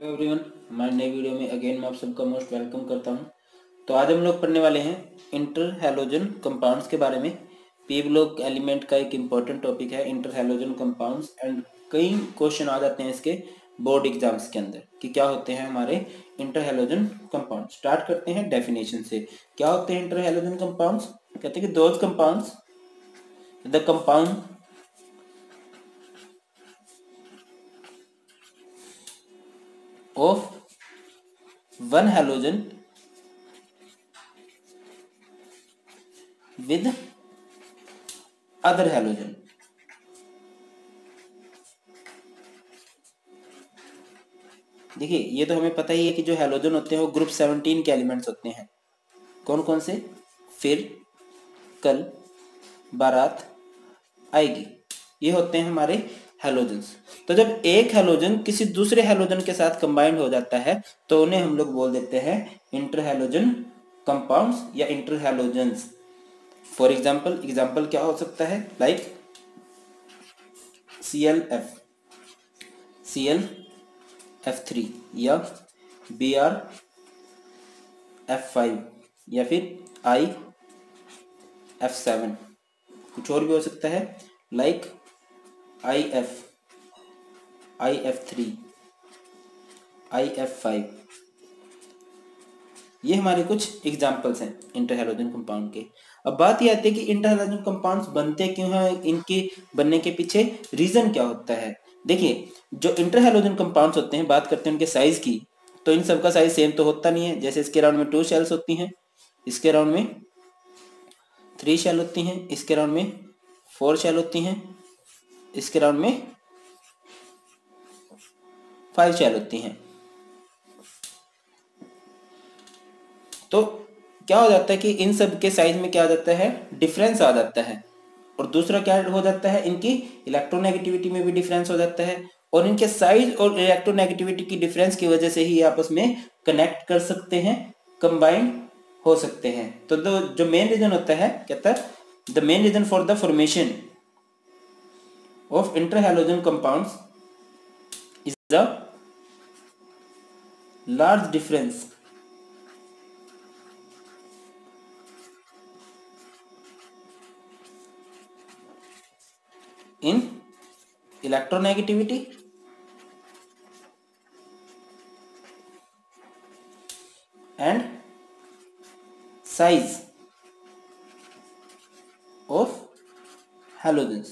Hello everyone, हमारे नए video में अगेन मैं आप सबका मोस्ट वेलकम करता हूं। तो आज हम लोग पढ़ने वाले हैं इंटर हैलोजन कंपाउंड्स के बारे में। पी ब्लॉक एलिमेंट का एक इम्पॉर्टेंट टॉपिक है इंटर हैलोजन कंपाउंड्स एंड कई क्वेश्चन आ जाते हैं इसके बोर्ड एग्जाम्स के अंदर कि क्या होते हैं हमारे इंटर हैलोजन कंपाउंड। स्टार्ट करते हैं डेफिनेशन से। क्या होते हैं इंटर हैलोजन कंपाउंड्स? कहते हैं कि those compounds the compound of one halogen with other halogen। देखिए, ये तो हमें पता ही है कि जो हैलोजन होते हैं वो ग्रुप 17 के एलिमेंट्स होते हैं। कौन कौन से? फिर, कल, बारात, आएगी, ये होते हैं हमारे हैलोजन्स। तो जब एक हैलोजन किसी दूसरे हैलोजन के साथ कंबाइंड हो जाता है तो उन्हें हम लोग बोल देते हैं इंटर हैलोजन कंपाउंड्स या इंटर हैलोजन्स। फॉर एग्जाम्पल क्या हो सकता है? लाइक ClF3 या BrF5 या फिर IF7। कुछ और भी हो सकता है लाइक IF3, IF5। ये हमारे कुछ एग्जाम्पल्स हैं इंटर हैलोजन कंपाउंड के। अब बात ये आती है कि इंटर हैलोजन कंपाउंड्स बनते क्यों हैं, इनके बनने के पीछे रीजन क्या होता है। देखिए, जो इंटर हैलोजन कंपाउंड्स होते हैं, बात करते हैं उनके साइज की, तो इन सबका साइज सेम तो होता नहीं है। जैसे इसके राउंड में 2 शेल्स होती हैं, इसके राउंड में 3 शेल होती हैं, इसके राउंड में 4 शेल होती हैं, इसके राउंड में 5 शेल होती हैं। तो क्या हो जाता है कि इन सब के साइज में क्या आ जाता है? डिफरेंस आ जाता है। और दूसरा क्या हो जाता है? इनकी इलेक्ट्रोनेगेटिविटी में भी डिफरेंस हो जाता है। और इनके साइज और इलेक्ट्रोनेगेटिविटी की डिफरेंस की वजह से ही आपस में कनेक्ट कर सकते हैं, कंबाइन हो सकते हैं। तो जो मेन रीजन होता है, कहता है the main reason for the formation of inter halogen compounds is the large difference in electronegativity and size of halogens।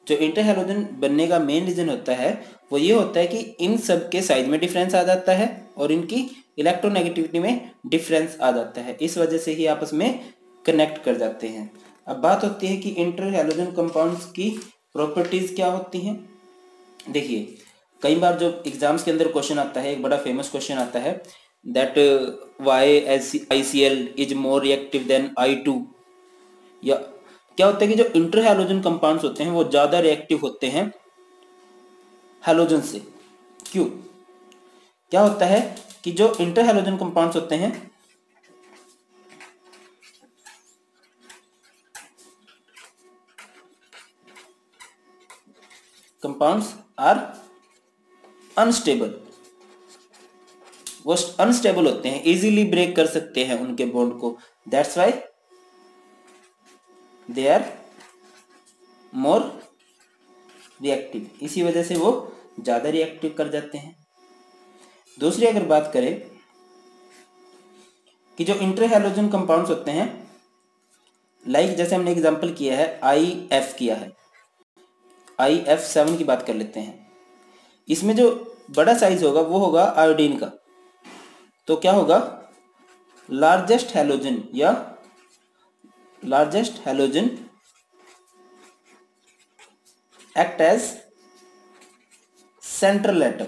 जो इंटर हैलोजन बनने का मेन रीजन होता है वो ये होता है कि इन सब के साइज में डिफरेंस आ जाता है और इनकी इलेक्ट्रोनेगेटिविटी में डिफरेंस आ जाता है। इस वजह से ही आपस में कनेक्ट कर जाते हैं। अब बात होती है कि इंटर हैलोजन कंपाउंड्स की प्रॉपर्टीज क्या होती हैं। देखिए, कई बार जो एग्जाम्स के अंदर क्वेश्चन आता है, एक बड़ा फेमस क्वेश्चन आता है that why ICl is more reactive than I2। या क्या होता है कि जो इंटर हैलोजन कंपाउंड्स होते हैं वो ज्यादा रिएक्टिव होते हैं हैलोजन से। क्यों? क्या होता है कि जो इंटर हैलोजन कंपाउंड्स होते हैं कंपाउंड्स आर अनस्टेबल। वो अनस्टेबल होते हैं, इजीली ब्रेक कर सकते हैं उनके बॉन्ड को। That's why they are more reactive. इसी वजह से वो ज्यादा रिएक्टिव कर जाते हैं। दूसरी अगर बात करें कि जो इंटर हैलोजन कंपाउंड्स होते हैं, लाइक जैसे हमने एग्जांपल किया है IF किया है, IF7 की बात कर लेते हैं। इसमें जो बड़ा साइज होगा वो होगा आयोडीन का। तो क्या होगा? लार्जेस्ट हैलोजन या largest halogen act as central atom.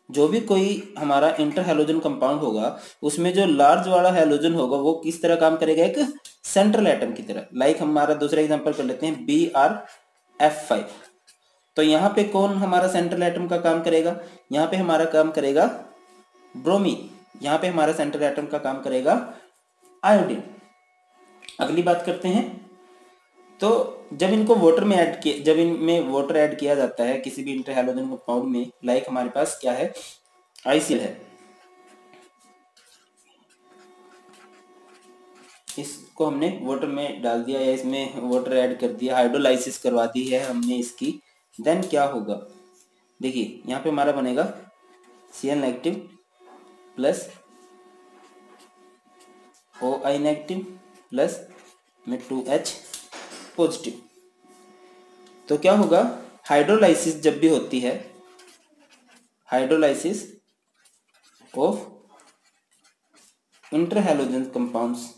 जो भी कोई हमारा इंटर हैलोजन कंपाउंड होगा उसमें जो लार्ज वाला हैलोजन होगा वो किस तरह काम करेगा? एक सेंट्रल एटम की तरह। लाइक हमारा दूसरा एग्जांपल कर लेते हैं BrF5। तो यहाँ पे कौन हमारा सेंट्रल एटम का काम करेगा? यहाँ पे हमारा काम करेगा ब्रोमीन। यहाँ पे हमारा सेंट्रल एटम का काम करेगा आयोडीन। अगली बात करते हैं। तो जब इनको वाटर में ऐड किया, जब इनमें वाटर ऐड किया जाता है किसी भी इंटर हैलोजन कंपाउंड में, लाइक हमारे पास क्या है, ICL है, इसको हमने वाटर में डाल दिया या इसमें वाटर ऐड कर दिया, हाइड्रोलाइसिस करवा दी है हमने इसकी, देन क्या होगा, देखिए यहाँ पे हमारा बनेगा Cl negative plus OI negative plus में 2H पॉजिटिव। तो क्या होगा, हाइड्रोलाइसिस जब भी होती है, hydrolysis of interhalogen compounds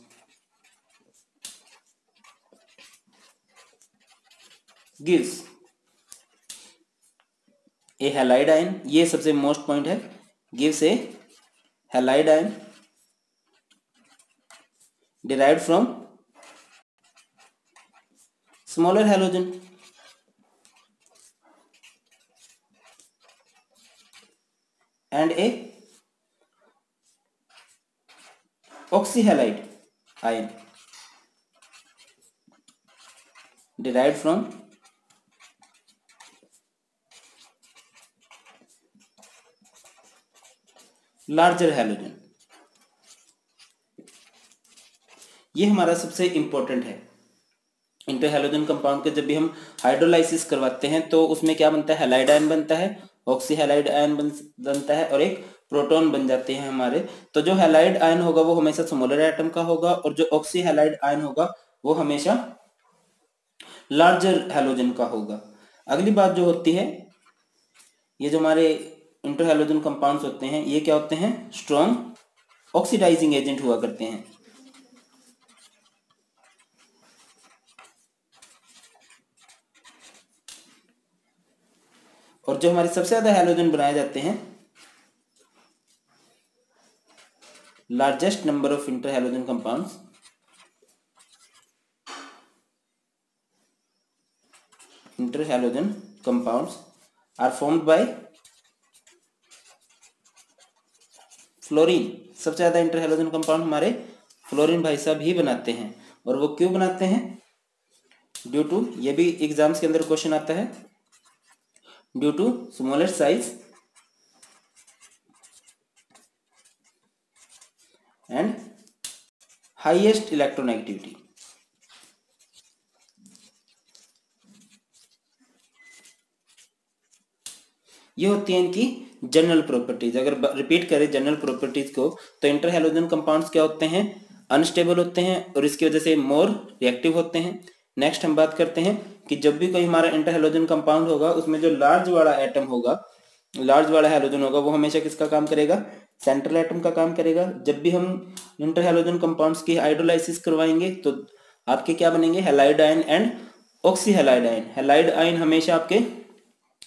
gives A halide ion, ये सबसे मोस्ट पॉइंट है, gives A halide ion derived from smaller halogen and a oxyhalide ion derived from larger halogen। ये हमारा सबसे इंपॉर्टेंट है। इंटरहैलोजन कंपाउंड के जब भी हम हाइड्रोलाइसिस करवाते हैं तो उसमें क्या बनता है, हैलाइड आयन बनता है, ऑक्सी हैलाइड आयन बनता है और एक प्रोटॉन बन जाते हैं हमारे। तो जो हैलाइड आयन होगा वो हमेशा स्मॉलर एटम का होगा और जो ऑक्सी हैलाइड आयन होगा वो हमेशा लार्जर हैलोजन का होगा। अगली बात जो होती है, ये जो हमारे इंटरहैलोजन कंपाउंड्स होते हैं ये क्या होते हैं, स्ट्रॉन्ग ऑक्सीडाइजिंग एजेंट हुआ करते हैं। और जो हमारे सबसे ज्यादा हैलोजन बनाए जाते हैं, largest number of interhalogen compounds are formed by fluorine. सबसे ज्यादा इंटरहैलोजन कंपाउंड हमारे फ्लोरीन भाई साहब ही बनाते हैं। और वो क्यों बनाते हैं, ड्यू टू, ये भी एग्जाम्स के अंदर क्वेश्चन आता है, due to smaller size and highest electronegativity. ये होती है इनकी जनरल प्रॉपर्टीज। अगर रिपीट करें जनरल प्रॉपर्टीज को तो इंटरहैलोजन कंपाउंड्स क्या होते हैं, अनस्टेबल होते हैं और इसकी वजह से मोर रिएक्टिव होते हैं। नेक्स्ट हम बात करते हैं कि जब भी कोई हमारा इंटरहैलोजन कंपाउंड होगा उसमें जो लार्ज वाला एटम होगा, लार्ज वाला हैलोजन होगा, वो हमेशा किसका काम करेगा, सेंट्रल एटम का काम करेगा। जब भी हम इंटरहैलोजन कंपाउंड्स की हाइड्रोलाइसिस करवाएंगे तो आपके क्या बनेंगे, halide ion and oxy halide ion. Halide ion हमेशा आपके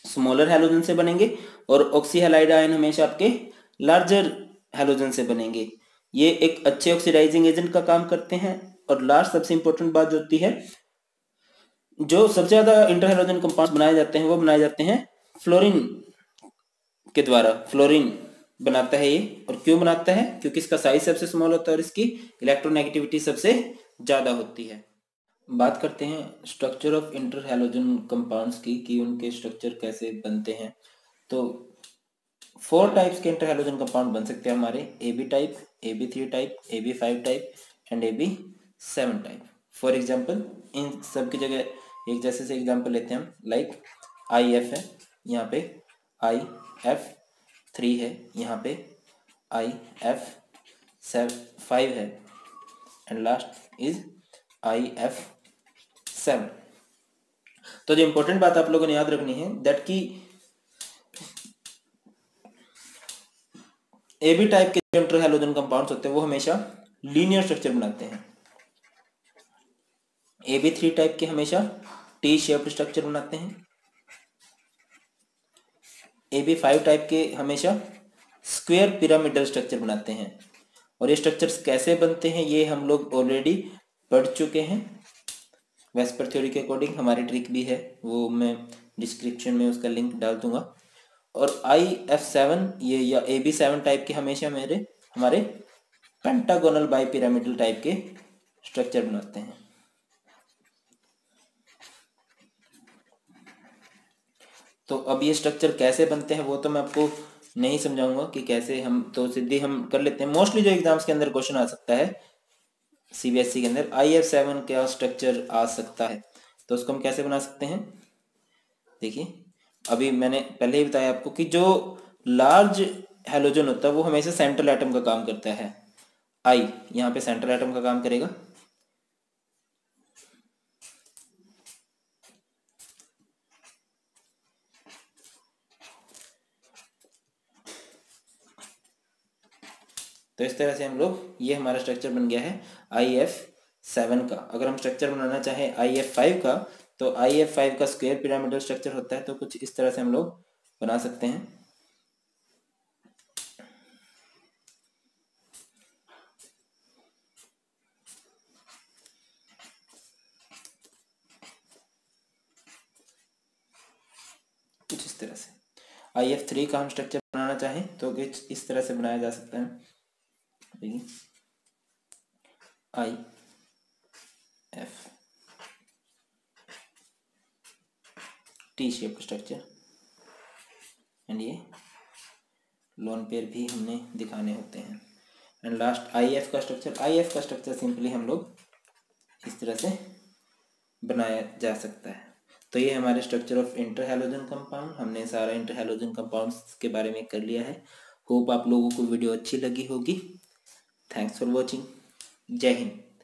स्मॉलर हैलोजन से बनेंगे और ऑक्सी हैलाइड आयन हमेशा आपके लार्जर हैलोजन से बनेंगे। ये एक अच्छे ऑक्सीडाइजिंग एजेंट का काम करते हैं। और लास्ट सबसे इंपॉर्टेंट बात जो होती है, जो सबसे ज्यादा इंटरहैलोजन कंपाउंड बनाए जाते हैं वो बनाए जाते हैं फ्लोरीन के द्वारा। फ्लोरीन बनाता है ये, और क्यों बनाता है, क्योंकि इसका साइज सबसे स्मॉल होता है और इसकी इलेक्ट्रोनेगेटिविटी सबसे ज्यादा होती है। बात करते हैं स्ट्रक्चर ऑफ इंटरहैलोजन कंपाउंड्स की, कि उनके स्ट्रक्चर कैसे बनते हैं। तो 4 टाइप्स के इंटरहैलोजन कंपाउंड बन सकते हैं हमारे, AB type, AB3 type, AB5 type and AB7 type. For example in सब की जगह एक जैसे से एग्जांपल लेते हैं हम, लाइक IF है, यहाँ पे IF3 है, यहाँ पे IF5 है एंड लास्ट इज IF7। तो जो इंपॉर्टेंट बात आप लोगों ने याद रखनी है दैट कि AB टाइप के इंटरहैलोजन कंपाउंड्स होते हैं वो हमेशा लीनियर स्ट्रक्चर बनाते हैं। AB3 टाइप के हमेशा T शेप्ड स्ट्रक्चर बनाते हैं। AB5 टाइप के हमेशा स्क्वायर पिरामिडल स्ट्रक्चर बनाते हैं। और ये स्ट्रक्चर्स कैसे बनते हैं ये हम लोग ऑलरेडी पढ़ चुके हैं। वेस्पर थ्योरी के अकॉर्डिंग हमारी ट्रिक भी है, वो मैं डिस्क्रिप्शन में उसका लिंक डाल दूंगा। और IF7 ये या AB7 टाइप के हमेशा हमारे पेंटागोनल बाई पिरामिडल टाइप के स्ट्रक्चर बनाते हैं। तो अब ये स्ट्रक्चर कैसे बनते हैं वो तो मैं आपको नहीं समझाऊंगा कि कैसे, हम तो सीधे हम कर लेते हैं। मोस्टली जो एग्जाम्स के अंदर क्वेश्चन आ सकता है सीबीएसई के अंदर, IF7 का स्ट्रक्चर आ सकता है, तो उसको हम कैसे बना सकते हैं। देखिए अभी मैंने पहले ही बताया आपको कि जो लार्ज हैलोजन होता है वो हमेशा सेंट्रल एटम का काम करता है। आई यहाँ पे सेंट्रल एटम का काम करेगा। तो इस तरह से हम लोग, ये हमारा स्ट्रक्चर बन गया है IF7 का। अगर हम स्ट्रक्चर बनाना चाहें IF5 का, तो IF5 का स्क्वायर पिरामिडल स्ट्रक्चर होता है, तो कुछ इस तरह से हम लोग बना सकते हैं। कुछ इस तरह से IF3 का हम स्ट्रक्चर बनाना चाहें तो कुछ इस तरह से बनाया जा सकता है। IF T shape structure, and ये लोन पेयर भी हमने दिखाने होते हैं। एंड लास्ट IF का स्ट्रक्चर सिंपली हम लोग इस तरह से बनाया जा सकता है। तो ये हमारे structure of inter halogen compound, हमने सारा इंटर हैलोजन कंपाउंड्स के बारे में कर लिया है। होप आप लोगों को वीडियो अच्छी लगी होगी। Thanks for watching. जय हिंद।